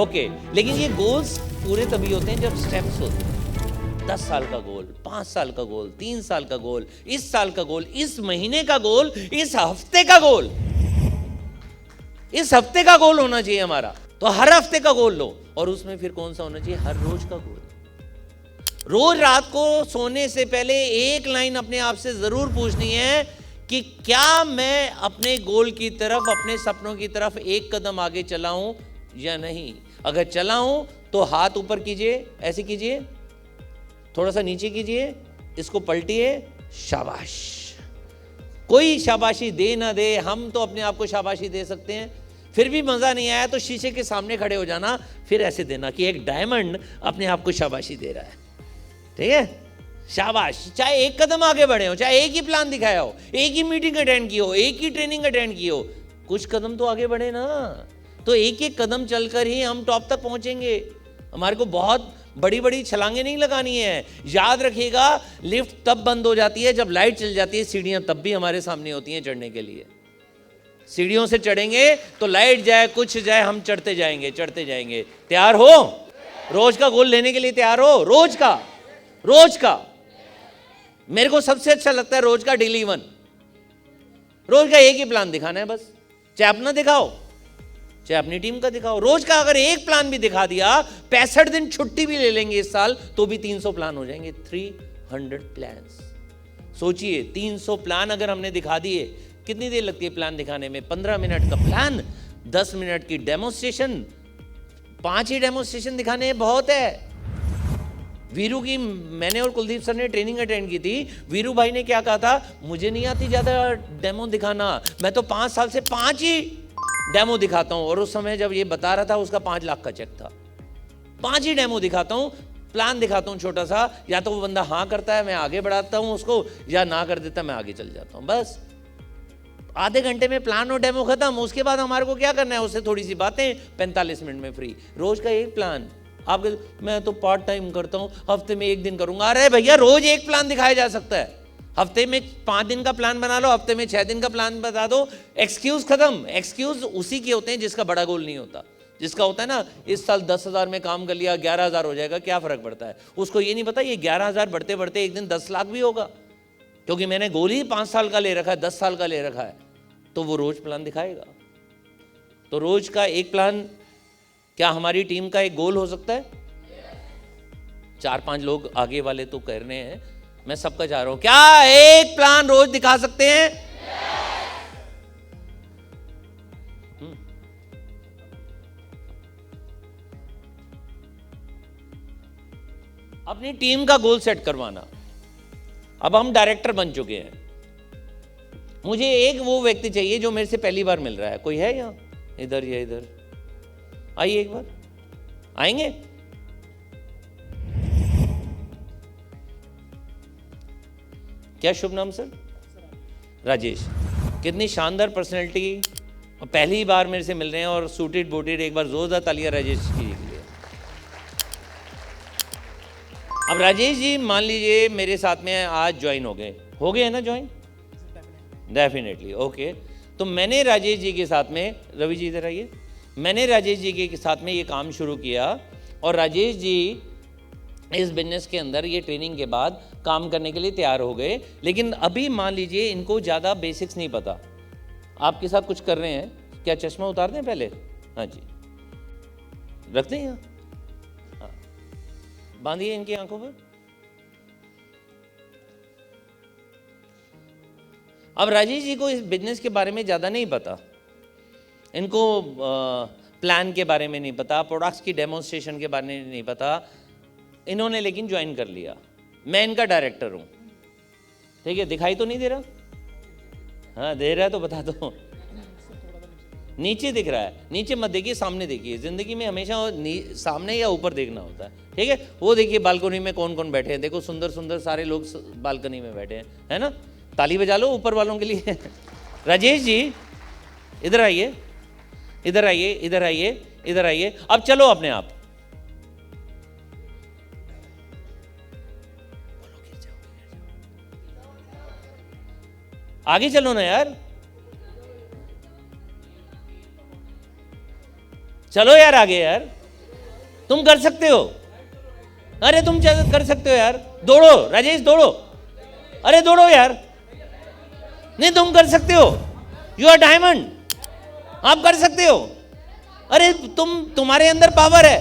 Okay, लेकिन ये goals पूरे तभी होते हैं जब स्टेप्स होते हैं। 10 साल का गोल, 5 साल का गोल, 3 साल का गोल, इस साल का गोल, इस महीने का गोल, इस हफ्ते का गोल, इस हफ्ते का गोल होना चाहिए हमारा। तो हर हफ्ते का गोल लो, और उसमें फिर कौन सा होना चाहिए? हर रोज का गोल। रोज रात को सोने से पहले एक लाइन अपने आप से जरूर पूछनी है कि क्या मैं अपने गोल की तरफ, अपने सपनों की तरफ एक कदम आगे चला हूं या नहीं। अगर चला हूं तो हाथ ऊपर कीजिए, ऐसे कीजिए, थोड़ा सा नीचे कीजिए, इसको पलटिए, शाबाश। कोई शाबाशी दे ना दे, हम तो अपने आप को शाबाशी दे सकते हैं। फिर भी मजा नहीं आया तो शीशे के सामने खड़े हो जाना, फिर ऐसे देना कि एक डायमंड अपने आप को शाबाशी दे रहा है। ठीक है, शाबाश। चाहे एक कदम आगे बढ़े हो, चाहे एक ही प्लान दिखाया हो, एक ही मीटिंग अटेंड की हो, एक ही ट्रेनिंग अटेंड की हो, कुछ कदम तो आगे बढ़े ना। तो एक एक कदम चलकर ही हम टॉप तक पहुंचेंगे। हमारे को बहुत बड़ी बड़ी छलांगे नहीं लगानी है। याद रखिएगा, लिफ्ट तब बंद हो जाती है जब लाइट चल जाती है, सीढ़ियां तब भी हमारे सामने होती हैं चढ़ने के लिए। सीढ़ियों से चढ़ेंगे तो लाइट जाए कुछ जाए, हम चढ़ते जाएंगे चढ़ते जाएंगे। तैयार हो? रोज का गोल लेने के लिए तैयार हो? रोज का, रोज का। मेरे को सबसे अच्छा लगता है रोज का डेली 1। रोज का एक ही प्लान दिखाना है बस, चाहे अपना दिखाओ चाहे अपनी टीम का दिखाओ। रोज का अगर एक प्लान भी दिखा दिया, 65 दिन छुट्टी भी ले लेंगे इस साल, तो भी 300 प्लान हो जाएंगे। 300 प्लान्स। सोचिए, 300 प्लान अगर हमने दिखा दिए, कितनी देर लगती है प्लान दिखाने में? 15 मिनट का प्लान, 10 मिनट की डेमोस्ट्रेशन। 5 ही डेमोस्ट्रेशन दिखाने हैं, बहुत है। वीरू की मैंने और कुलदीप सर ने ट्रेनिंग अटेंड की थी। वीरू भाई ने क्या कहा था? मुझे नहीं आती ज्यादा डेमो दिखाना, मैं तो 5 साल से 5 ही डेमो दिखाता हूं। और उस समय जब ये बता रहा था, उसका 5 लाख का चेक था। 5 ही डेमो दिखाता हूं, प्लान दिखाता हूं छोटा सा। या तो वो बंदा हाँ करता है, मैं आगे बढ़ाता हूं उसको, या ना कर देता, मैं आगे चल जाता हूं। बस आधे घंटे में प्लान और डेमो खत्म। उसके बाद हमारे को क्या करना है? उससे थोड़ी सी बातें, 45 मिनट में फ्री। रोज का एक प्लान। आप मैं तो पार्ट टाइम करता हूं, हफ्ते में 1 दिन करूंगा। अरे भैया, रोज एक प्लान दिखाया जा सकता है। हफ्ते में 5 दिन का प्लान बना लो, हफ्ते में 6 दिन का प्लान बता दो। एक्सक्यूज खत्म। एक्सक्यूज उसी के होते हैं जिसका बड़ा गोल नहीं होता। जिसका होता है ना, इस साल 10,000 में काम कर लिया, 11,000 हो जाएगा, क्या फर्क पड़ता है? उसको ये नहीं पता ये 11,000 बढ़ते बढ़ते एक दिन 10 लाख भी होगा, क्योंकि मैंने गोल ही 5 साल का ले रखा है, 10 साल का ले रखा है। तो वो रोज प्लान दिखाएगा। तो रोज का एक प्लान क्या हमारी टीम का एक गोल हो सकता है? 4-5 लोग आगे वाले तो कह रहे हैं, मैं सबका चाह रहा हूं, क्या एक प्लान रोज दिखा सकते हैं? अपनी टीम का गोल सेट करवाना। अब हम डायरेक्टर बन चुके हैं, मुझे एक वो व्यक्ति चाहिए जो मेरे से पहली बार मिल रहा है। कोई है यहाँ? इधर या इधर आइए, एक बार आएंगे? क्या शुभ नाम सर? राजेश। कितनी शानदार पर्सनैलिटी, और पहली बार मेरे से मिल रहे हैं और सूटेड बूटेड। एक बार जोरदार तालियां राजेश जी के लिए। अब राजेश जी मान लीजिए मेरे साथ में आज ज्वाइन हो गए हैं ना ज्वाइन? Definitely, okay. तो मैंने राजेश जी के साथ में, रवि जी इधर आइए, मैंने राजेश जी के साथ में ये काम शुरू किया, और राजेश जी इस बिजनेस के अंदर ये ट्रेनिंग के बाद काम करने के लिए तैयार हो गए। लेकिन अभी मान लीजिए इनको ज़्यादा बेसिक्स नहीं पता। आपके साथ कुछ कर रहे हैं, क्या चश्मा उतार दें पहले? हाँ जी, रखते हैं यहाँ, हाँ, बांधिए इनकी आंखों पर। अब राजेश जी को इस बिजनेस के बारे में ज़्यादा नहीं पता, इनको प्लान के बारे में नहीं पता, प्रोडक्ट्स की डेमोन्स्ट्रेशन के बारे में नहीं पता। इन्होंने लेकिन ज्वाइन कर लिया। मैं इनका डायरेक्टर हूँ, ठीक है? दिखाई तो नहीं दे रहा? हाँ, दे रहा है तो बता दो। नीचे दिख रहा है, नीचे मत देखिए, सामने देखिए। ज़िंदगी में हमेशा सामने या ऊपर देखना होता है, ठीक है? वो देखिए बालकनी में कौन कौन बैठे हैं, देखो सुंदर सुंदर सारे लोग बालकनी में बैठे हैं, है ना? ताली बजा लो ऊपर वालों के लिए। राजेश जी इधर आइए, इधर आइए, इधर आइए, इधर आइए। अब चलो अपने आप, आगे चलो ना यार, चलो यार आगे यार। तुम कर सकते हो, अरे तुम कर सकते हो यार, दौड़ो राजेश दौड़ो, अरे दौड़ो यार, नहीं तुम कर सकते हो, यू आर डायमंड, आप कर सकते हो, अरे तुम्हारे अंदर पावर है,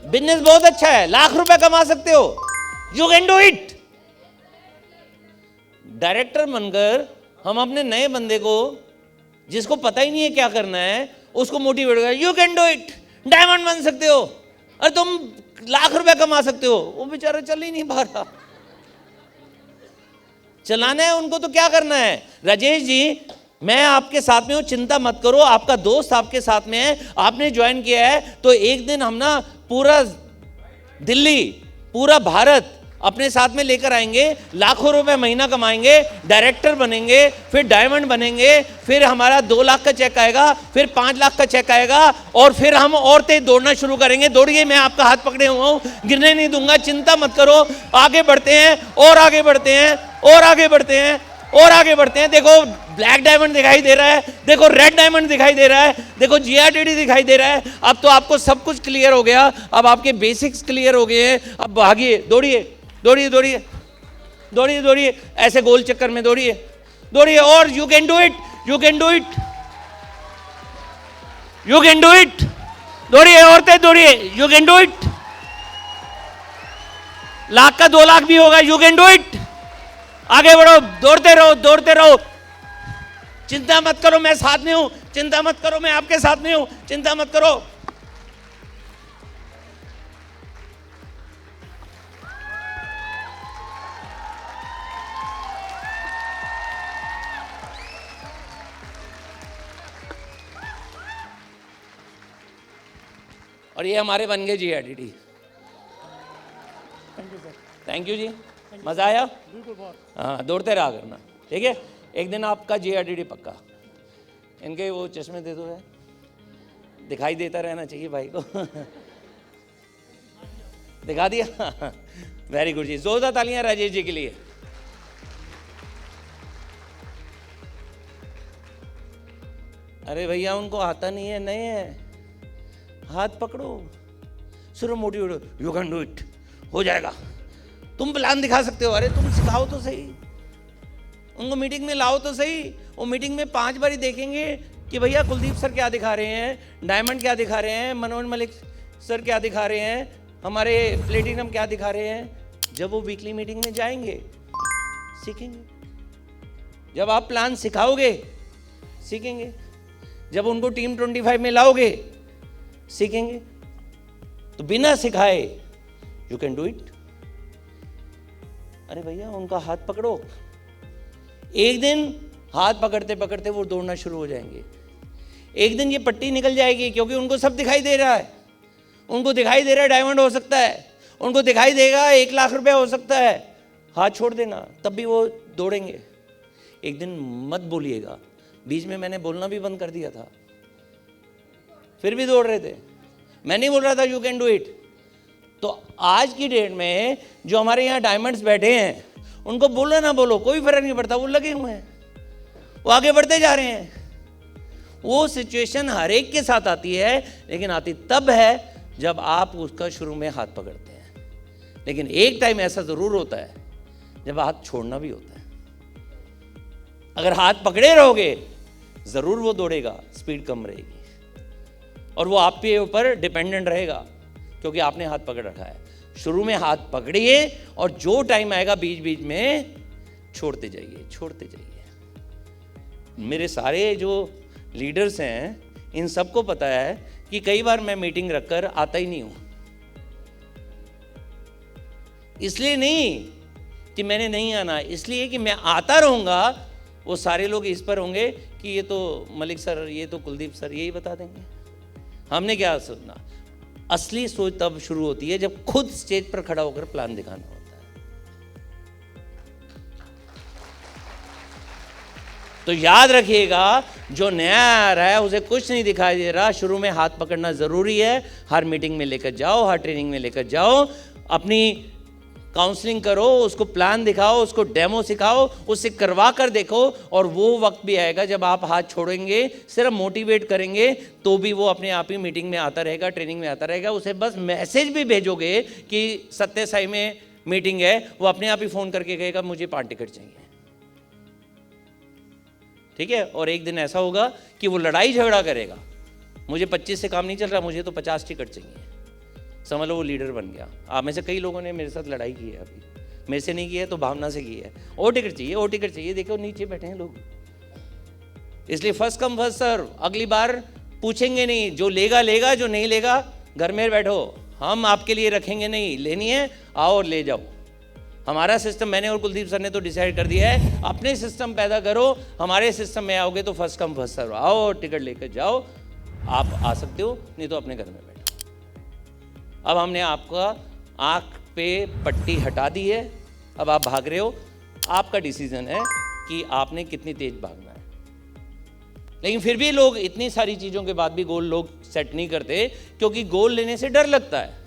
बिजनेस बहुत अच्छा है, लाख रुपए कमा सकते हो, you can do it. Director बनकर हम अपने नए बंदे को, जिसको पता ही नहीं है क्या करना है, उसको मोटिवेट कर, you can do it, diamond बन सकते हो, अरे तुम लाख रुपए कमा सकते हो। वो बेचारा चल ही नहीं पा रहा, चलाना है उनको तो क्या करना है। राजेश जी मैं आपके साथ में हूं, चिंता मत करो, आपका दोस्त आपके साथ में है, आपने ज्वाइन किया है तो एक दिन हम ना पूरा दिल्ली, पूरा भारत अपने साथ में लेकर आएंगे, लाखों रुपए महीना कमाएंगे, डायरेक्टर बनेंगे, फिर डायमंड बनेंगे, फिर हमारा 2 लाख का चेक आएगा, फिर 5 लाख का चेक आएगा, और फिर हम और तेज दौड़ना शुरू करेंगे। दौड़िए, मैं आपका हाथ पकड़े हुआ हूं, गिरने नहीं दूंगा, चिंता मत करो, आगे बढ़ते हैं और आगे बढ़ते हैं और आगे बढ़ते हैं और आगे बढ़ते हैं। देखो ब्लैक डायमंड दिखाई दे रहा है, देखो रेड डायमंड दिखाई दे रहा है, देखो GRTD दिखाई दे रहा है। अब तो आपको सब कुछ क्लियर हो गया, अब आपके बेसिक्स क्लियर हो गए हैं। अब भागिए, दौड़िए दौड़िए दौड़िए दौड़िए दौड़िए, ऐसे गोल चक्कर में दौड़िए दौड़िए, और you can do it, you can do it, you can do it, दौड़िए और तेज दौड़िए, you can do it, lakh का 2 लाख भी होगा, यू कैन डू इट, आगे बढ़ो, दौड़ते रहो दौड़ते रहो, चिंता मत करो, मैं साथ में हूं, चिंता मत करो, मैं आपके साथ में हूं, चिंता मत करो। और ये हमारे बन गए GRTD। थैंक यू जी, मजा आया, हाँ दौड़ते रहा करना, ठीक है। एक दिन आपका GRTD पक्का। इनके वो चश्मे दे दो है, दिखाई देता रहना चाहिए भाई को। दिखा दिया, वेरी गुड जी, जोरदार तालियां राजेश जी के लिए। अरे भैया उनको आता नहीं है, नए है, हाथ पकड़ो, सिर्फ motivate, you can do it, हो जाएगा, तुम प्लान दिखा सकते हो, अरे तुम सिखाओ तो सही, उनको मीटिंग में लाओ तो सही। वो मीटिंग में 5 बार ही देखेंगे कि भैया कुलदीप सर क्या दिखा रहे हैं, डायमंड क्या दिखा रहे हैं, मनोज मलिक सर क्या दिखा रहे हैं, हमारे प्लेटिनम क्या दिखा रहे हैं। जब वो वीकली मीटिंग में जाएंगे सीखेंगे, जब आप प्लान सिखाओगे सीखेंगे, जब उनको टीम 25 में लाओगे सीखेंगे। तो बिना सिखाए यू कैन डू इट। अरे भैया उनका हाथ पकड़ो, एक दिन हाथ पकड़ते पकड़ते वो दौड़ना शुरू हो जाएंगे, एक दिन ये पट्टी निकल जाएगी, क्योंकि उनको सब दिखाई दे रहा है, उनको दिखाई दे रहा है डायमंड हो सकता है, उनको दिखाई देगा 1 लाख रुपए हो सकता है। हाथ छोड़ देना, तब भी वो दौड़ेंगे। एक दिन मत बोलिएगा, बीच में मैंने बोलना भी बंद कर दिया था, फिर भी दौड़ रहे थे, मैं नहीं बोल रहा था यू कैन डू इट। तो आज की डेट में जो हमारे यहाँ डायमंड्स बैठे हैं, उनको बोलो ना बोलो कोई फर्क नहीं पड़ता, वो लगे हुए हैं, वो आगे बढ़ते जा रहे हैं। वो सिचुएशन हर एक के साथ आती है, लेकिन आती तब है जब आप उसका शुरू में हाथ पकड़ते हैं। लेकिन एक टाइम ऐसा जरूर होता है जब हाथ छोड़ना भी होता है। अगर हाथ पकड़े रहोगे जरूर वो दौड़ेगा, स्पीड कम रहेगी और वो आपके ऊपर डिपेंडेंट रहेगा, क्योंकि आपने हाथ पकड़ रखा है। शुरू में हाथ पकड़िए और जो टाइम आएगा बीच बीच में छोड़ते जाइए, छोड़ते जाइए। मेरे सारे जो लीडर्स हैं, इन सबको पता है कि कई बार मैं मीटिंग रखकर आता ही नहीं हूं। इसलिए नहीं कि मैंने नहीं आना, इसलिए कि मैं आता रहूंगा। वो सारे लोग इस पर होंगे कि ये तो मलिक सर, ये तो कुलदीप सर यही बता देंगे, हमने क्या सोचना। असली सोच तब शुरू होती है जब खुद स्टेज पर खड़ा होकर प्लान दिखाना होता है। तो याद रखिएगा, जो नया आ रहा है उसे कुछ नहीं दिखाई दे रहा, शुरू में हाथ पकड़ना जरूरी है। हर मीटिंग में लेकर जाओ, हर ट्रेनिंग में लेकर जाओ, अपनी काउंसलिंग करो, उसको प्लान दिखाओ, उसको डेमो सिखाओ, उससे करवा कर देखो। और वो वक्त भी आएगा जब आप हाथ छोड़ेंगे, सिर्फ मोटिवेट करेंगे तो भी वो अपने आप ही मीटिंग में आता रहेगा, ट्रेनिंग में आता रहेगा। उसे बस मैसेज भी भेजोगे कि सत्य साई में मीटिंग है, वो अपने आप ही फ़ोन करके कहेगा मुझे 5 टिकट चाहिए। ठीक है। और एक दिन ऐसा होगा कि वो लड़ाई झगड़ा करेगा, मुझे 25 से काम नहीं चल रहा, मुझे तो 50 टिकट चाहिए। समझ लो वो लीडर बन गया। आप में से कई लोगों ने मेरे साथ लड़ाई की है, अभी मेरे से नहीं की है तो भावना से की है। और टिकट चाहिए, और टिकट चाहिए। देखो नीचे बैठे हैं लोग। इसलिए फर्स्ट कम फर्स्ट सर्व, अगली बार पूछेंगे नहीं, जो लेगा लेगा, जो नहीं लेगा घर में बैठो, हम आपके लिए रखेंगे नहीं। लेनी है आओ और ले जाओ। हमारा सिस्टम, मैंने और कुलदीप सर ने तो डिसाइड कर दिया है, अपने सिस्टम पैदा करो। हमारे सिस्टम में आओगे तो फर्स्ट कम फर्स्ट सर्व, आओ टिकट लेकर जाओ। आप आ सकते हो, नहीं तो अपने घर में बैठो। अब हमने आपका आँख पे पट्टी हटा दी है, अब आप भाग रहे हो। आपका डिसीजन है कि आपने कितनी तेज भागना है। लेकिन फिर भी लोग इतनी सारी चीज़ों के बाद भी गोल लोग सेट नहीं करते, क्योंकि गोल लेने से डर लगता है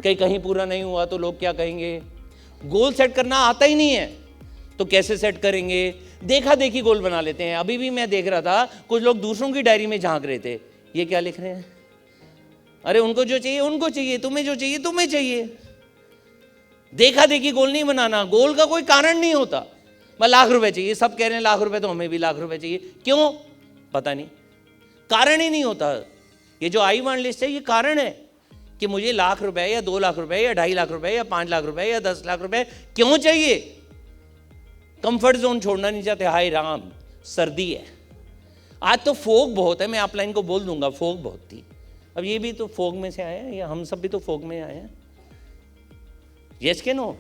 कि कहीं पूरा नहीं हुआ तो लोग क्या कहेंगे। गोल सेट करना आता ही नहीं है तो कैसे सेट करेंगे। देखा देखी गोल बना लेते हैं। अभी भी मैं देख रहा था कुछ लोग दूसरों की डायरी में झांक रहे थे, ये क्या लिख रहे हैं। अरे उनको जो चाहिए उनको चाहिए, तुम्हें जो चाहिए तुम्हें चाहिए। देखा देखी गोल नहीं बनाना। गोल का कोई कारण नहीं होता। बस लाख रुपए चाहिए, सब कह रहे हैं लाख रुपए, तो हमें भी लाख रुपए चाहिए। क्यों पता नहीं, कारण ही नहीं होता। ये जो I-1 लिस्ट है ये कारण है कि मुझे लाख रुपए या 2 लाख रुपए या 2.5 लाख रुपए या 5 लाख रुपए या 10 लाख रुपए क्यों चाहिए। कंफर्ट जोन छोड़ना नहीं चाहते। हाय राम, सर्दी है आज तो, फोग बहुत है। मैं आप लाइन को बोल दूंगा, फोग बहुत थी। अब ये भी तो फोग में से आए हैं, या हम सब भी तो फोग में आए हैं। यस के नो।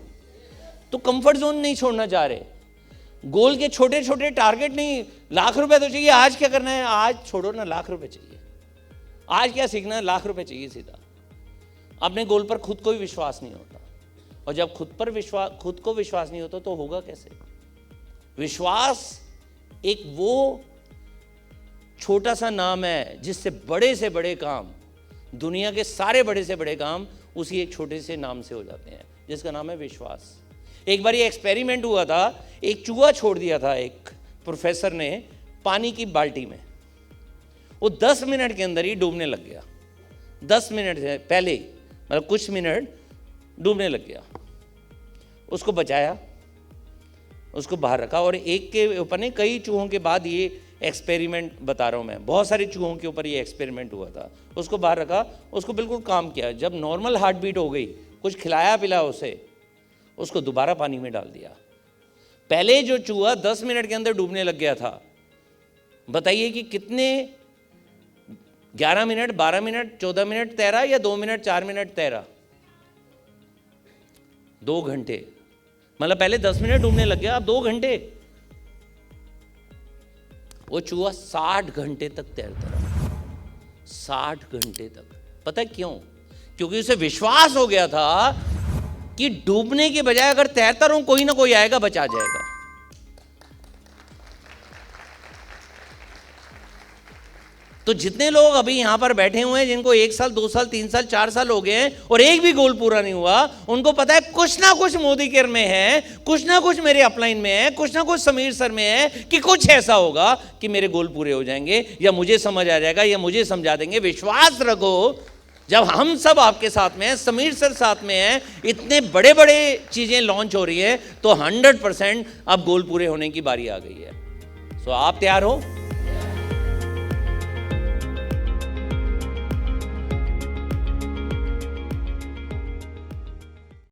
तो कंफर्ट जोन नहीं छोड़ना चाह रहे। गोल के छोटे छोटे टारगेट नहीं। लाख रुपए तो चाहिए, आज क्या करना है, आज छोड़ो ना, लाख रुपए चाहिए। आज क्या सीखना है, लाख रुपए चाहिए सीधा। अपने गोल पर खुद को ही विश्वास नहीं होता, और जब खुद को विश्वास नहीं होता तो होगा कैसे। विश्वास एक वो छोटा सा नाम है जिससे बड़े से बड़े काम, दुनिया के सारे बड़े से बड़े काम उसी एक छोटे से नाम से हो जाते हैं, जिसका नाम है विश्वास। एक बार ये एक्सपेरिमेंट हुआ था, एक चूहा छोड़ दिया था एक प्रोफेसर ने पानी की बाल्टी में। वो 10 मिनट के अंदर ही डूबने लग गया। 10 मिनट से पहले ही, मतलब कुछ मिनट डूबने लग गया। उसको बचाया, उसको बाहर रखा, और एक के ऊपर नहीं, कई चूहों के बाद ये एक्सपेरिमेंट बता रहा हूँ मैं, बहुत सारे चूहों के ऊपर ये एक्सपेरिमेंट हुआ था। उसको बाहर रखा, उसको बिल्कुल काम किया। जब नॉर्मल हार्ट बीट हो गई, कुछ खिलाया पिलाया उसे, उसको दोबारा पानी में डाल दिया। पहले जो चूहा 10 मिनट के अंदर डूबने लग गया था, बताइए कि कितने 11 मिनट, 12 मिनट, 14 मिनट तैरा, या 2 मिनट 4 मिनट तैरा। 2 घंटे। मतलब पहले 10 मिनट डूबने लग गया, अब 2 घंटे। वो चूहा 60 घंटे तक तैरता रहा। 60 घंटे तक। पता है क्यों? क्योंकि उसे विश्वास हो गया था कि डूबने के बजाय अगर तैरता रहूं, कोई ना कोई आएगा, बचा जाएगा। तो जितने लोग अभी यहां पर बैठे हुए हैं, जिनको 1 साल 2 साल 3 साल 4 साल हो गए हैं और एक भी गोल पूरा नहीं हुआ, उनको पता है कुछ ना कुछ मोदी केयर में है, कुछ ना कुछ मेरे अपलाइन में है, कुछ ना कुछ समीर सर में है, कि कुछ ऐसा होगा कि मेरे गोल पूरे हो जाएंगे, या मुझे समझ आ जाएगा, या मुझे समझा देंगे। विश्वास रखो, जब हम सब आपके साथ में हैं, समीर सर साथ में हैं, इतने बड़े बड़े चीजें लॉन्च हो रही है, तो 100% अब गोल पूरे होने की बारी आ गई है। सो आप तैयार हो?